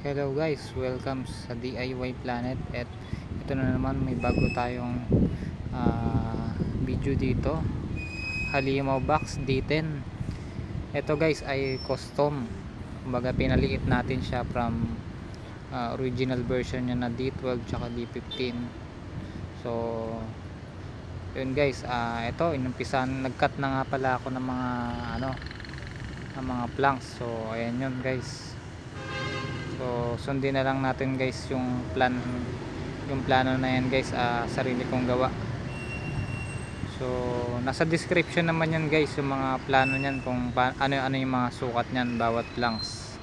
Hello guys, welcome sa DIY Planet. At ito na naman, may bago tayong video dito. Halimaw box D10. Ito guys ay custom. Kumbaga pinaliit natin siya from original version niya na D12 tsaka D15. So yun guys, ito inumpisan, nagcut na nga pala ako ng mga planks. So ayan yun guys. So sundin na lang natin guys yung plano na yan guys, sarili kong gawa. So nasa description naman yan guys yung mga plano niyan, kung ano yung mga sukat niyan bawat planks.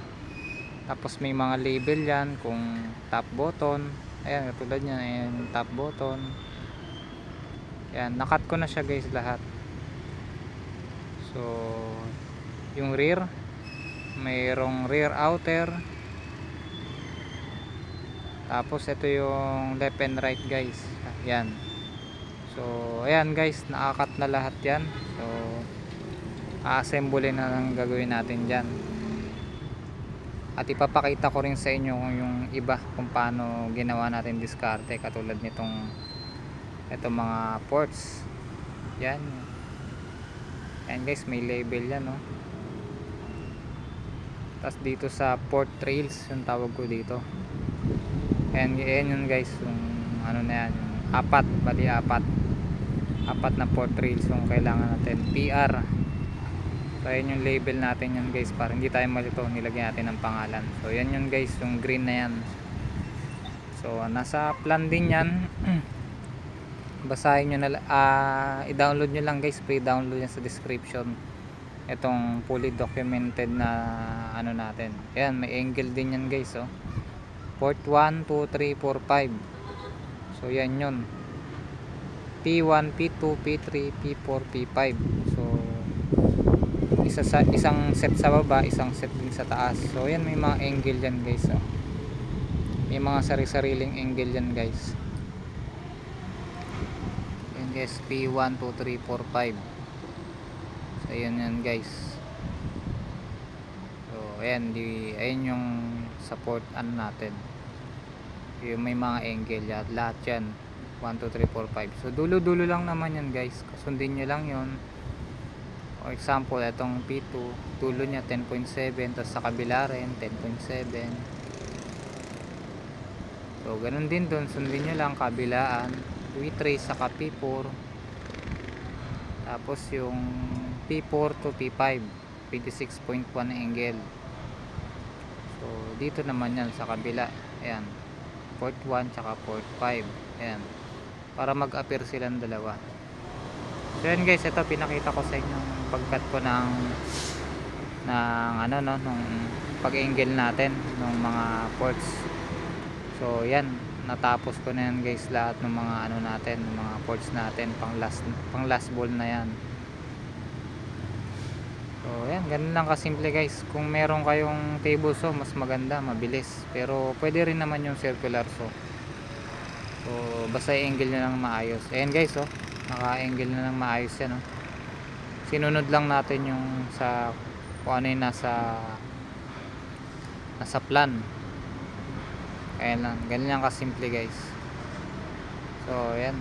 Tapos may mga label yan kung top button, ayan katulad niyan, ayan top button. Ayan, nakat ko na siya guys lahat. So yung rear, mayroong rear outer. Tapos ito yung left and right guys. Ayan. So ayan guys, nakakat na lahat yan. So a-assemble na lang gagawin natin dyan. At ipapakita ko rin sa inyo yung iba kung paano ginawa natin diskarte, katulad nitong mga ports. Yan. Ayan guys, may label yan, no? Tapos dito sa port trails, yung tawag ko dito. Ayan yun guys, yung ano na yan, apat na port rails yung kailangan natin, PR. So ayan yung label natin yan guys, para hindi tayo malito, nilagyan natin ng pangalan. So yan yun guys, yung green na yan. So nasa plan din yan. Basahin nyo na, i-download nyo lang guys, pre-download yan sa description, itong fully documented na ano natin. Ayan, may angle din yan guys, oh. Port 1, 2, 3, 4, 5. So yan yun, P1, P2, P3, P4, P5. So isang set sa baba, isang set din sa taas. So yan, may mga angle yan guys, oh. May mga sari-sariling angle yan guys. Yan guys, P1, 2, 3, 4, 5. So yan guys. So ayan, ayan yung support natin, yung may mga angle yan, lahat yan 1, 2, 3, 4, 5. So dulo lang naman yan guys, sundin nyo lang yun. For example, itong P2 dulo nya 10.7, tapos sa kabila rin 10.7. so ganun din dun, sundin nyo lang kabilaan, P3 saka P4. Tapos yung P4 to P5 26.1 angle. So dito naman yan sa kabila, ayan, port 1 tsaka port 5. Ayan, para mag-appear silang dalawa. So yan guys, ito pinakita ko sa inyo yung pagkat ko ng nung pag-angle natin ng mga ports. So yan, natapos ko na yan guys, lahat ng mga natin, mga ports natin, pang last ball na yan. So ayan, ganun lang kasimple guys. Kung meron kayong table saw, mas maganda, mabilis. Pero pwede rin naman yung circular saw. So basta i-angle nyo lang maayos. Ayan guys, oh, naka-angle na lang maayos yan, oh. Sinunod lang natin yung sa kung ano yung nasa plan. Ayan lang, ganun lang kasimple guys. So ayan,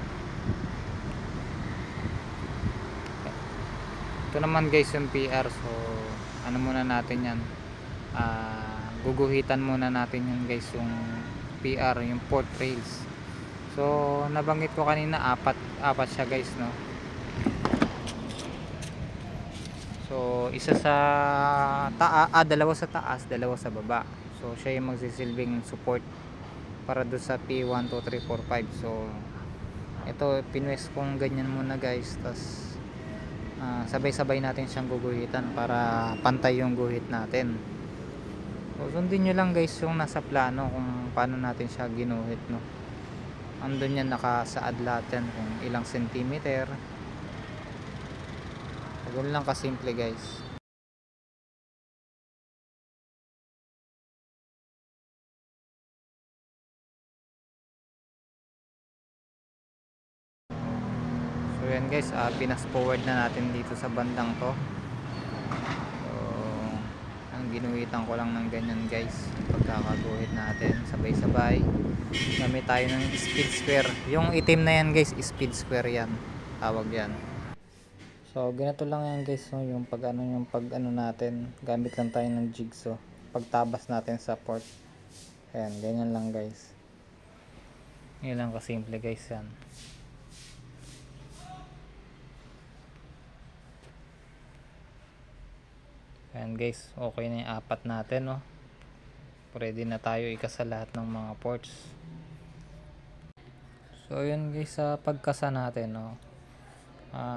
ito naman guys yung PR. So ano muna natin yan, guguhitan muna natin yun guys, yung PR, yung port rails. So nabanggit ko kanina, apat siya guys, no? So isa sa dalawa sa taas, dalawa sa baba. So siya yung magsisilbing support para do sa P1, 2, 3, 4, 5. So ito pinwes kong ganyan muna guys, tas sabay-sabay natin siyang guguhitan para pantay yung guhit natin. So sundin nyo lang guys yung nasa plano kung paano natin siya ginuhit, no? Andun yan, nakasaad lahat yan kung ilang centimeter. So ganun lang kasimple guys. So yan guys, pinas forward na natin dito sa bandang to. So ginuhitan ko lang ng ganyan guys. Pagkakaguhit natin sabay-sabay, gamit tayo ng speed square. Yung itim na yan guys, speed square yan, tawag yan. So ganito lang yan guys, no? Yung pag ano natin, gamit lang tayo ng jigsaw pagtabas natin sa port. Ayan, ganyan lang guys. Yan lang kasimple guys yan. Ayan guys, okay na yung apat natin, no? Ready na tayo ikasa lahat ng mga ports. So yun guys, sa pagkasa natin, no?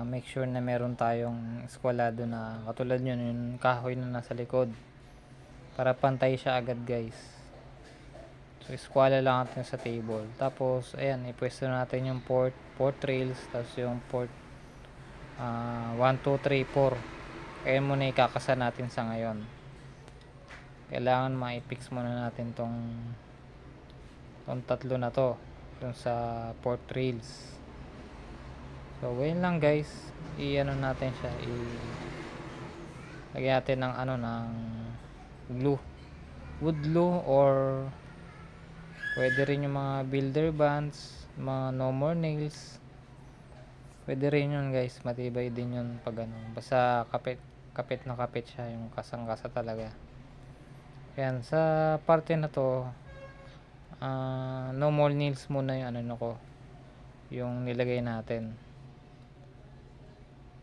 Make sure na meron tayong eskwalado na katulad yun, yung kahoy na nasa likod, para pantay siya agad guys. So eskwala lang natin sa table. Tapos ayan, ipwesto natin yung port rails, tapos yung port 1, 2, 3, 4. Kaya muna ikakasa natin sa ngayon. Kailangan ma-fix muna natin tong tatlo na to dun sa port rails. So ngayon lang guys, i-ano natin siya, lagyan natin ng ng glue, wood glue, or pwede rin yung mga builder bands, mga no more nails, pwede rin yun guys, matibay din yun pag basta kapit na kapit siya, yung kasang kasa talaga. Yan, sa parte na to, no more nails muna yung yung nilagay natin.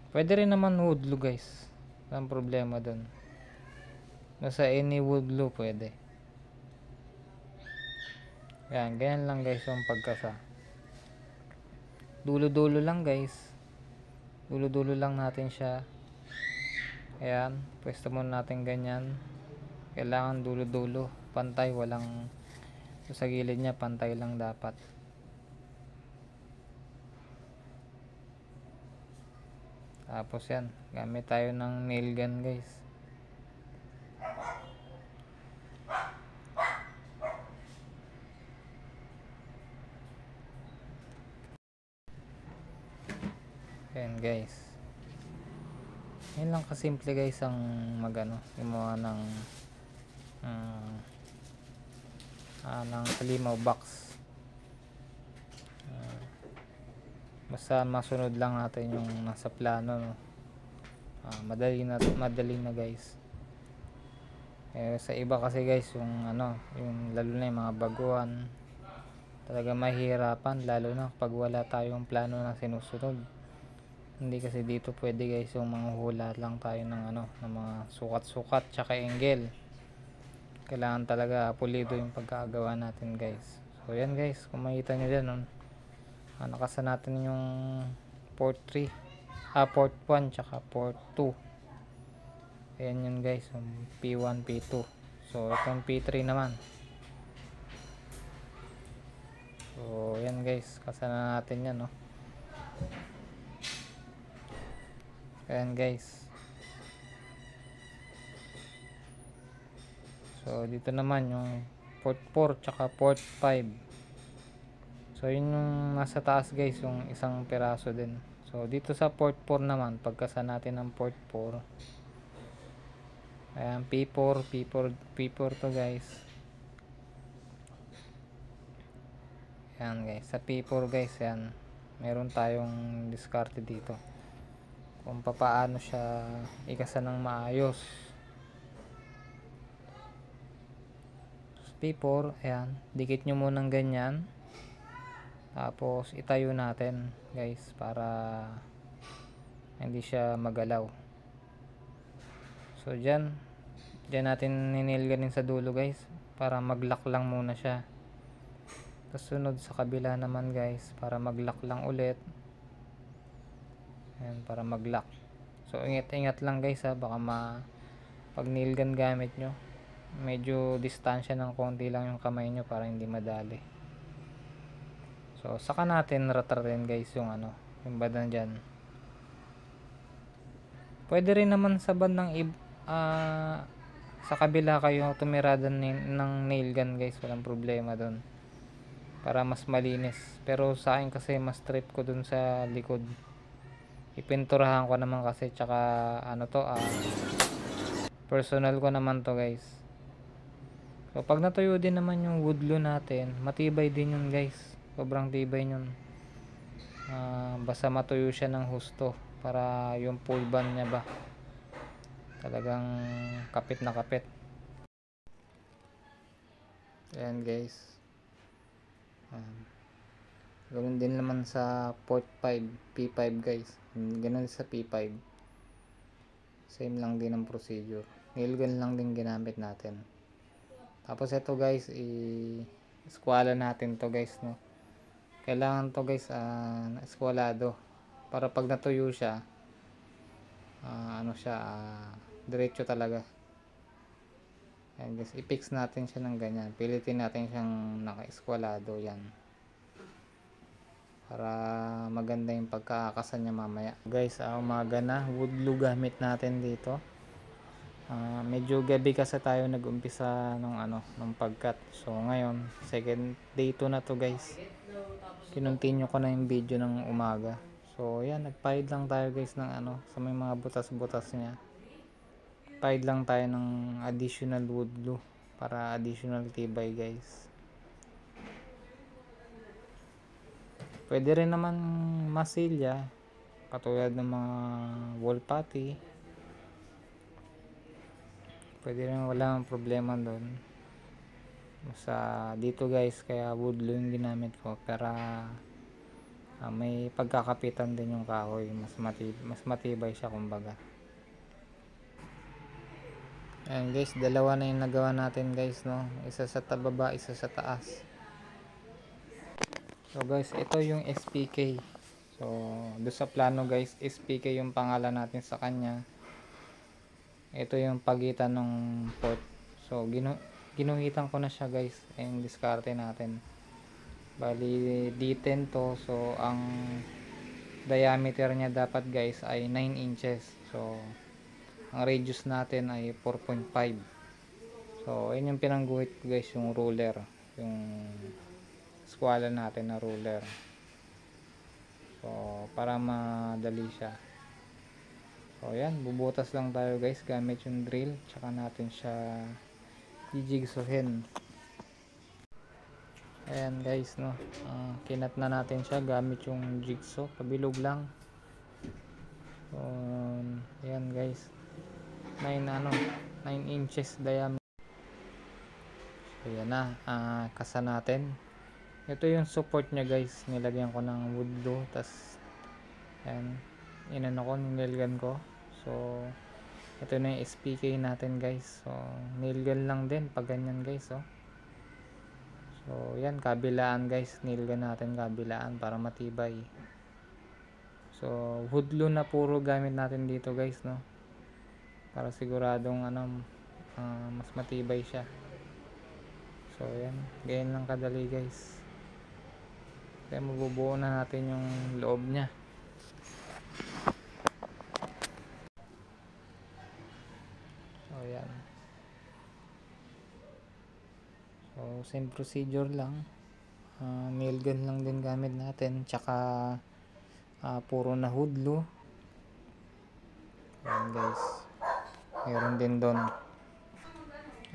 Pwede rin naman wood glue guys, walang problema dun. Nasa any wood glue pwede. Yan, ganyan lang guys yung pagkasa. Dulo-dulo lang guys, dulo-dulo lang natin siya. Ayan, pwesto muna natin ganyan. Kailangan dulo-dulo, pantay, walang sa gilid niya, pantay lang dapat. Tapos yan, gamit tayo ng nail gun guys. Ayan guys, yun lang kasimple guys ang gumawa ng halimaw box. Basta masunod lang natin yung nasa plano, no? Madali na guys. Sa iba kasi guys, yung lalo na yung mga baguhan, talaga mahihirapan, lalo na pag wala tayong plano na sinusunod. Hindi kasi dito pwede guys yung manghula lang tayo ng ng mga sukat-sukat tsaka angle. Kailangan talaga pulido yung pagkagawa natin guys. So yan guys, kung makita nyo dyan, nakasa natin yung port 3, port 1 tsaka port 2. Ayan yun guys, yung P1, P2. So itong P3 naman. So yan guys, kasa na natin yan, no? Ayan guys. So dito naman yung port 4 tsaka port 5. So yun yung nasa taas guys, yung isang piraso din. So dito sa port 4 naman, pagkasa natin ng port 4, ayan, P4 to guys. Ayan guys, sa P4 guys, yan, meron tayong diskarte dito kung paano siya ikasa ng maayos. P4, ayan, dikit nyo munang ganyan, tapos itayo natin guys para hindi siya magalaw. So dyan natin ninilganin sa dulo guys, para maglock lang muna siya. Tapos sunod sa kabila naman guys, para maglock lang ulit. Ayan, para maglock. So ingat lang guys, baka pag nail gun gamit nyo, medyo distansya ng konti lang yung kamay nyo para hindi madali. So saka natin ratarin guys yung yung badan dyan. Pwede rin naman sa bandang sa kabila kayo tumirada ng nail gun guys, walang problema dun, para mas malinis. Pero sa akin kasi mas trip ko dun sa likod, ipinturahan ko naman kasi, tsaka Personal ko naman to guys. So pag natuyo din naman yung wood glue natin, matibay din yun guys. Sobrang tibay yun. Basta matuyo siya ng husto para yung pull band niya ba talagang kapit na kapit. Ayan guys. Ganoon din naman sa port 5, P5 guys. Ganoon sa P5. Same lang din ang procedure. Nail gun lang din ginamit natin. Tapos ito guys, eskwala natin to guys, no. Kailangan to guys, eskwalado para pag natuyo siya, ano siya, diretso talaga. Ayan guys, i-fix natin siya ng ganyan. Pilitin natin siyang naka-eskwalado yan. Para maganda yung pagkakasan niya mamaya. Guys, umaga na. Wood glue gamit natin dito. Medyo gabi kasi tayo nag-umpisa nung pagkat. So ngayon, second day 2 na to guys. Kinontinue ko na yung video ng umaga. So yan, nagpahid lang tayo guys ng sa may mga butas-butas niya. Pahid lang tayo ng additional wood glue para additional tibay guys. Pwede rin naman masilya katulad ng mga wall putty. Pwede rin, wala nang problema doon. Basta dito guys, kaya wood glue yung ginamit ko para may pagkakapitan din yung kahoy, mas matibay siya kumbaga. Ayan guys, dalawa na yung nagawa natin guys, no. Isa sa tababa, isa sa taas. So guys, ito yung SPK. So do sa plano guys, SPK yung pangalan natin sa kanya. Ito yung pagitan ng port. So ginuhitan ko na siya guys. Yung diskarte natin. Bali D10 to. So ang diameter niya dapat guys ay 9 inches. So ang radius natin ay 4.5. So yun yung pinangguhit ko guys, yung ruler, yung eskwala natin na ruler. So para madali siya. So yan, bubutas lang tayo guys gamit yung drill, tsaka natin siya jigsaw-hin. Ayan guys, no. Kinat na natin siya gamit yung jigsaw, pabilog lang. So ayan guys, 9 inches diameter. So yan na, kasa natin. Ito yung support nya guys, nilagyan ko ng wood glue, tas ayan, nilagyan ko. So ito na yung SPK natin guys. So nail gun lang din pag ganyan guys, oh. So yan, kabilaan guys, nail gun natin kabilaan para matibay. So wood glue na puro gamit natin dito guys, no, para siguradong mas matibay siya. So yan, ganyan lang kadali guys. Kaya mabubuo na natin yung loob nya. So yan. So same procedure lang. Nail gun lang din gamit natin, tsaka puro na wood glue. Yan guys, meron din doon.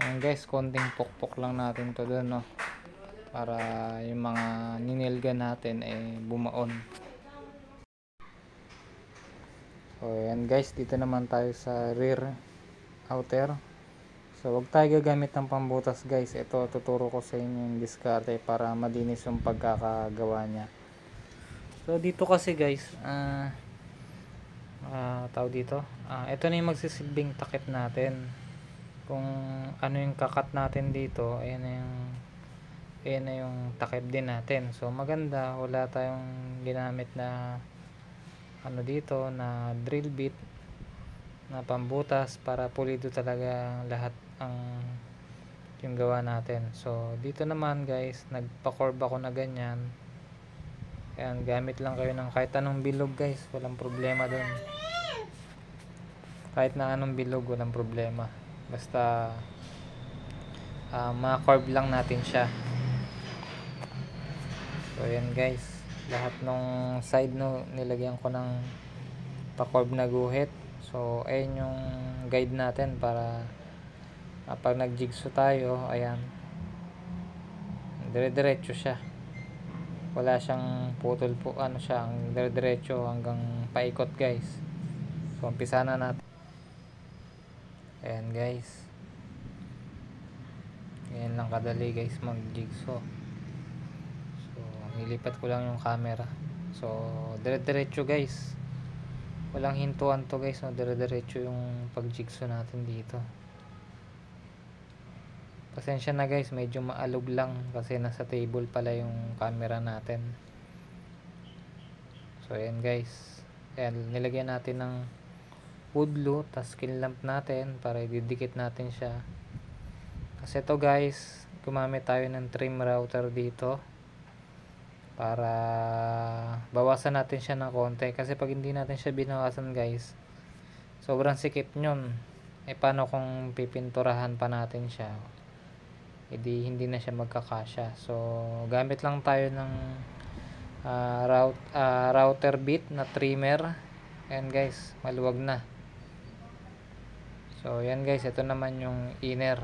Yan guys, konting pukpok lang natin to doon, no, para yung mga ninilga natin ay bumaon. So yan guys, dito naman tayo sa rear outer. So wag tayo gagamit ng pambutas guys. Ito, tuturo ko sa inyo yung diskarte para malinis yung pagkakagawa nya. So dito kasi guys, tawag dito, ito na yung magsisilbing takip natin. Kung ano yung kakat natin dito, ayan na yung takip din natin. So maganda, wala tayong ginamit na dito na drill bit na pambutas, para pulido talaga lahat yung gawa natin. So dito naman guys, nagpa-curve ako na ganyan. Ayan, gamit lang kayo ng kahit anong bilog guys, walang problema dun. Kahit na anong bilog, walang problema. Basta ma-curve lang natin siya. So ayan guys, lahat ng side, no, nilagyan ko ng pa-curve na guhit. So ayan yung guide natin para pag nag-jigsaw tayo, ayan, dire-diretso siya, wala siyang putol po, ano siya, ang dire-diretso hanggang paikot guys. So umpisa na natin. Ayan guys, ganyan lang kadali guys mag jigsaw. So nilipat ko lang yung camera. So dire-diretso guys, walang hintuan to guys, no? Dire-diretso yung pag jigsaw natin dito. Pasensya na guys, medyo maalog lang kasi nasa table pala yung camera natin. So ayan guys, ayan, nilagyan natin ng wood glue, tas kinlamp natin para ididikit natin siya. Kasi to guys, gumamit tayo ng trim router dito para bawasan natin siya ng konti, kasi pag hindi natin siya binawasan guys, sobrang sikip nyon. Paano kung pipinturahan pa natin siya, hindi na siya magkakasya. So gamit lang tayo ng router bit na trimmer. Ayan guys, maluwag na. So yan guys, ito naman yung inner.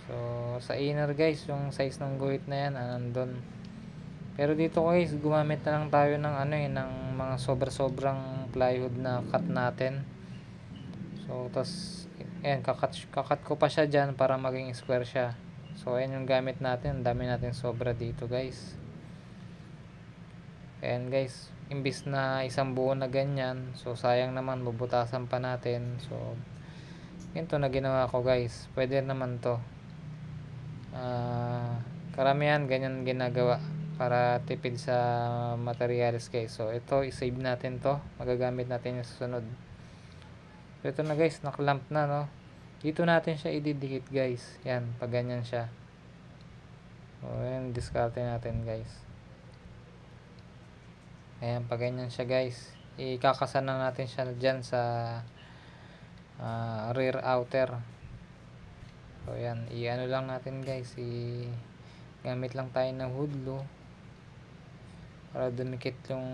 So sa inner guys, yung size ng guhit na yan nandun. Pero dito guys, gumamit na lang tayo ng ng mga sobrang plywood na cut natin. So tas ayan, kakat ko pa siya dyan para maging square siya. So ayan yung gamit natin, dami natin sobra dito guys. Ayan guys, imbis na isang buo na ganyan, so sayang naman, bubutasan pa natin. So ganito na ginawa ko guys, pwede naman to. Karamihan ganyan ginagawa para tipid sa materials guys. So ito, isave natin to, magagamit natin yung susunod. So ito na guys, naklamp na, no. Dito natin siya ididikit guys. Yan, pag ganyan siya. So yan, discarte natin guys. Ayan, pag ganyan siya guys, ikakasan na natin siya dyan sa rear outer. So yan, i-ano lang natin guys, gamit lang tayo ng wood glue para dumikit yung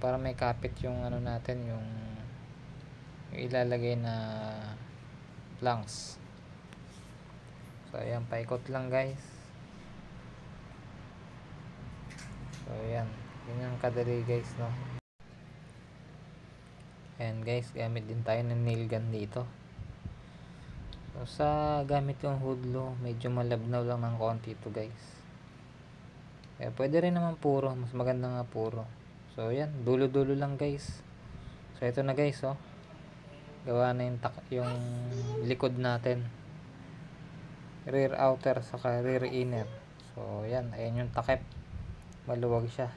para may kapit yung natin, yung ilalagay na planks. So ayan, paikot lang guys. So ayan, ganyan kadali guys, no. Ayan guys, gamit din tayo ng nail gun dito. So sa gamit yung wood glue, medyo malabnaw lang ng konti ito guys. Pwede rin naman puro, mas maganda nga puro. So ayan, dulo-dulo lang guys. So ito na guys, oh, gawa na yung likod natin, rear outer saka rear inner. So yan, ayan yung takip, maluwag siya,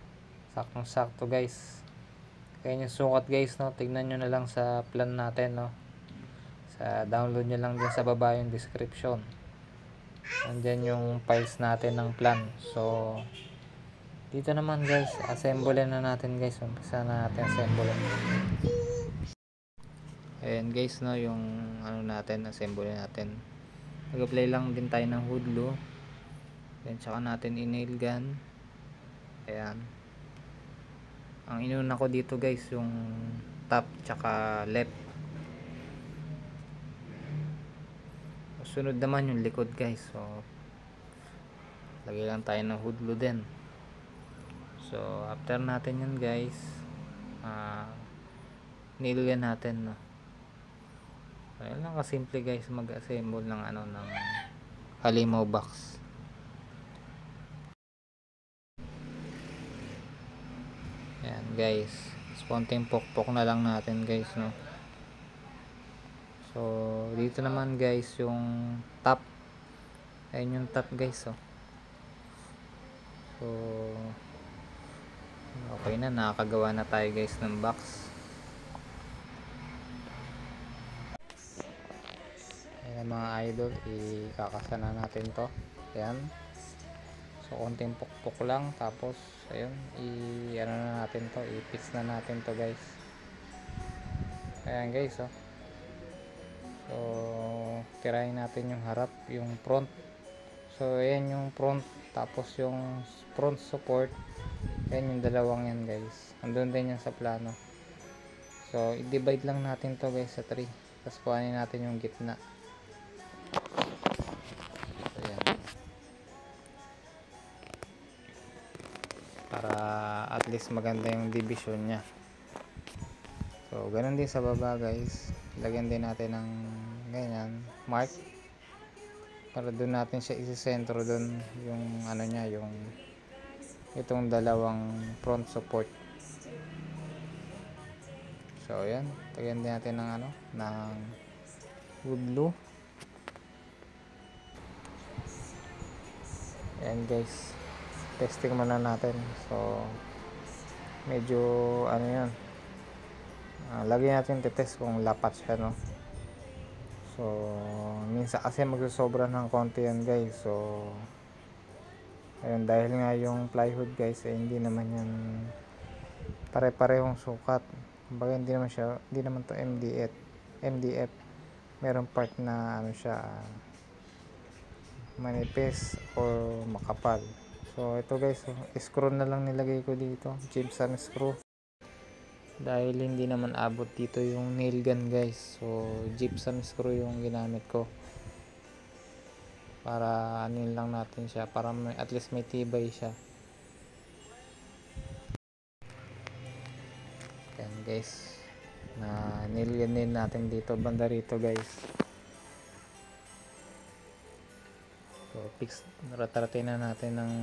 saktong sakto guys. Ayan yung sukat guys, no. Tignan nyo na lang sa plan natin, no. Download nyo lang dyan sa baba yung description, andyan yung files natin ng plan. So dito naman guys, assemble na natin guys. Umpisa na natin assemble. Ayan guys, no, yung natin, assemble natin. Mag-apply lang din tayo ng wood glue. Then tsaka natin i-nail gun. Ayan. Ang inuna ko dito guys, yung top tsaka left. Sunod naman yung likod guys. So lagay lang tayo ng wood glue din. So after natin yun guys, nail gun natin, no. Ayan lang kasimple guys, mag-assemble ng ng halimaw box. Ayan guys, konting pokpok na lang natin guys, no. So dito naman guys yung top. Ayan yung top guys, oh. So okay na, nakakagawa na tayo guys ng box. Ayan mga idol, ikakasa na natin to. Ayan, so konting pukpok lang, tapos ayun, ano na natin to, i-fix na natin to guys. Ayan guys, oh. So tirahin natin yung harap, yung front. So ayan yung front, tapos yung front support Ayan yung dalawang yan guys, andun din yan sa plano. So i-divide lang natin to guys sa 3, tapos kuhanin natin yung gitna. So yan, para at least maganda yung division nya. So ganun din sa baba guys, lagyan din natin ng ganyan mark, para doon natin siya isisentro, doon yung ano nya, yung itong dalawang front support. So ayan, lagyan din natin ng ano, ng wood glue. Ayan guys, testing muna natin. So medyo ano yan, lagyan natin test kung lapat siya, no. So minsan kasi magsusobra ng konti yan guys. So ayun, dahil nga yung plywood guys hindi naman yan pare-parehong sukat. Kumbaga hindi naman to MDF. Meron part na ano siya, manipis or makapal. So ito guys, screw na lang nilagay ko dito, gypsum screw. Dahil hindi naman abot dito yung nail gun guys, so gypsum screw yung ginamit ko. Para anin lang natin siya, para at least may tibay siya. Yan guys, na nail gun natin dito, banda rito guys. So fix, rataratin na natin ng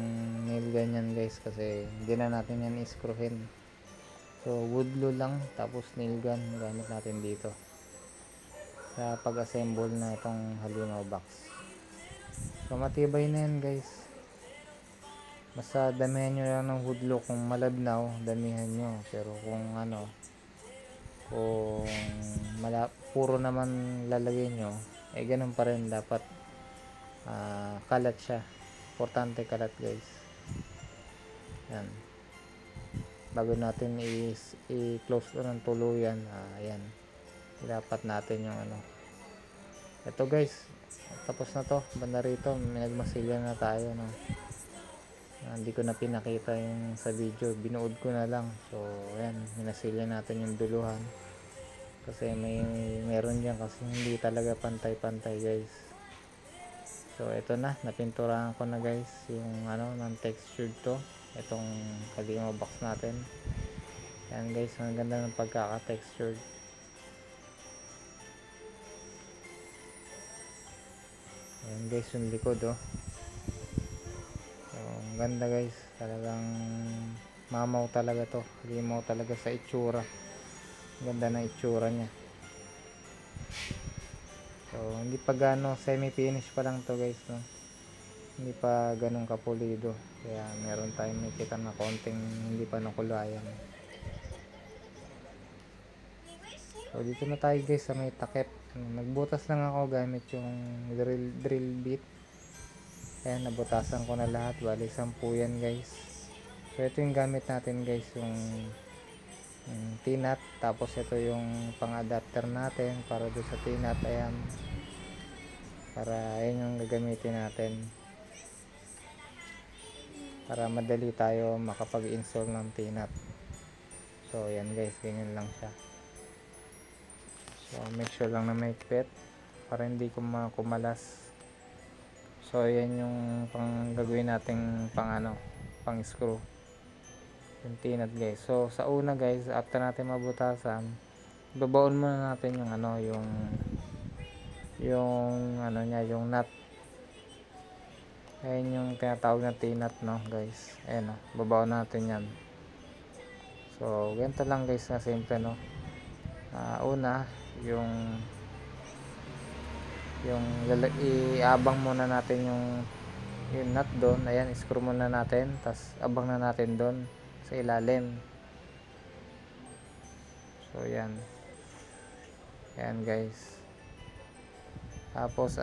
nail gun yan guys, kasi hindi na natin yan i-screwin. So wood glue lang, tapos nail gun gamit natin dito sa pag-assemble na itong halimaw box. So matibay na yan guys, basta damihan nyo lang ng wood glue. Kung malabnaw, damihan nyo, pero kung ano, kung puro naman lalagay nyo, ganun pa rin, dapat kalat siya. Importante kalat guys. Yan, bago natin i-close ng tuluyan, ayan, dapat natin yung ano. Ito guys, tapos na to, banda rito nagmasilya na tayo, no. Hindi ko na pinakita yung sa video, binuod ko na lang. So ayan, minasilya natin yung duluhan, kasi meron dyan kasi hindi talaga pantay-pantay guys. So ito na, napinturahan ko na guys yung ano, ng textured to, itong halimaw box natin. Yan guys, ang ganda ng pagkaka-textured. Yan guys, yung likod, oh. So ang ganda guys, talagang mamaw talaga to, halimaw talaga sa itsura. Ang ganda ng itsura nya. So hindi pa gano, semi-finish pa lang to guys, no. Hindi pa ganun kapulido, kaya meron tayong makita na konting hindi pa nakulayan. So dito na tayo guys sa may takip. Nagbutas lang ako gamit yung drill bit. Ayan, nabutasan ko na lahat, bali 10 yan guys. So ito yung gamit natin guys, yung T-nut. Tapos ito yung pang adapter natin para doon sa T-nut. Ayan, para ayan yung gagamitin natin, para madali tayo makapag-install ng T-nut. So ayan guys, ganyan lang siya. So make sure lang na may pet para hindi kumalas. So ayan yung pang gagawin nating pang screw, yung T-nut guys. So sa una guys, after natin mabutasan, babaon muna natin yung ano, yung ano nya, yung nut. Ayan yung tinatawag na T-nut, no guys. Ayan, no, babaon natin yan. So ganito lang guys, na simple, no. Una, yung iabang muna natin yung nut doon. Ayan, screw muna natin, tas abang na natin doon sa ilalim. So yan, ayan guys. Tapos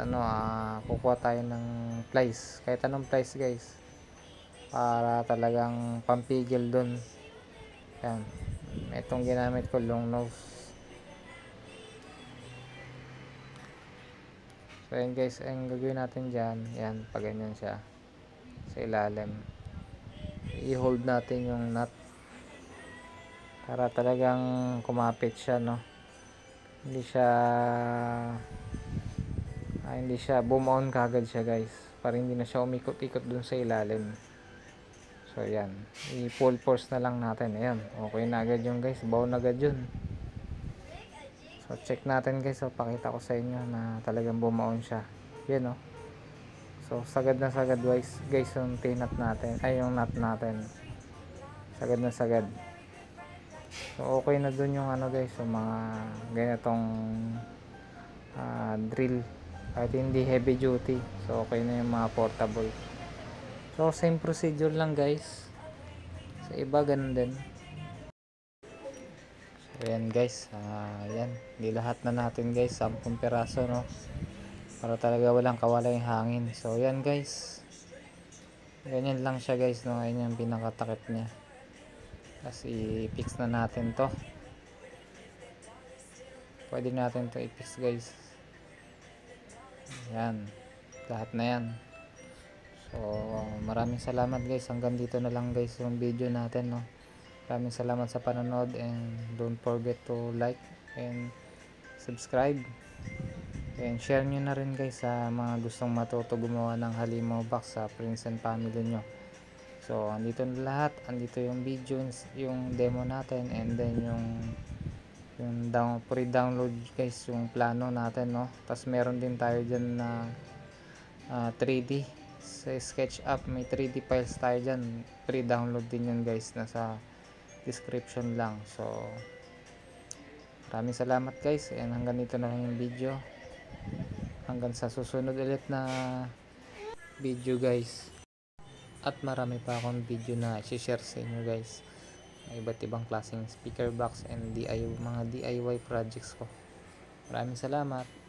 kukuha tayo ng plies, kahit anong plies guys, para talagang pampigil doon. Yan, itong ginamit ko, long nose. So yan guys, ang gagawin natin dyan, yan, pag ganyan siya sa ilalim, i-hold natin yung nut para talagang kumapit siya, no? Hindi siya bumaon kagad siya, guys, para hindi na siya umikot-ikot dun sa ilalim. So yan, i-full force na lang natin. Ayan, okay na agad yung guys, baon agad yun. So check natin guys, so pakita ko sa inyo na talagang bumaon siya. Yan, oh. So sagad na sagad guys yung tinat natin, ay yung nut natin. Sagad na sagad. So okay na dun yung ano guys, yung mga ganitong drill, kahit hindi heavy duty. So okay na yung mga portable. So same procedure lang guys, sa iba ganun din. So yan guys, yan, di lahat na natin guys, 10 piraso, no, para talaga walang kawalay hangin. So yan guys, ganyan lang siya guys, no. Ayun yung pinakatakip niya. Tapos i-fix na natin to, pwede natin to i-fix guys. Yan, lahat na yan. So maraming salamat guys, hanggang dito na lang guys yung video natin, no. Maraming salamat sa panonood, and don't forget to like and subscribe, and share nyo na rin guys sa mga gustong matuto gumawa ng halimaw box sa friends and family nyo. So andito na lahat, andito yung video, yung demo natin, and then yung pre-download guys, yung plano natin, no. Tapos meron din tayo dyan na 3D sa SketchUp, may 3D files tayo dyan, pre-download din yun guys, nasa description lang. So maraming salamat guys, and hanggang dito na lang yung video, hanggang sa susunod ulit na video guys. At marami pa akong video na i-share sa inyo guys, iba't ibang klaseng speaker box and mga DIY projects ko. Maraming salamat.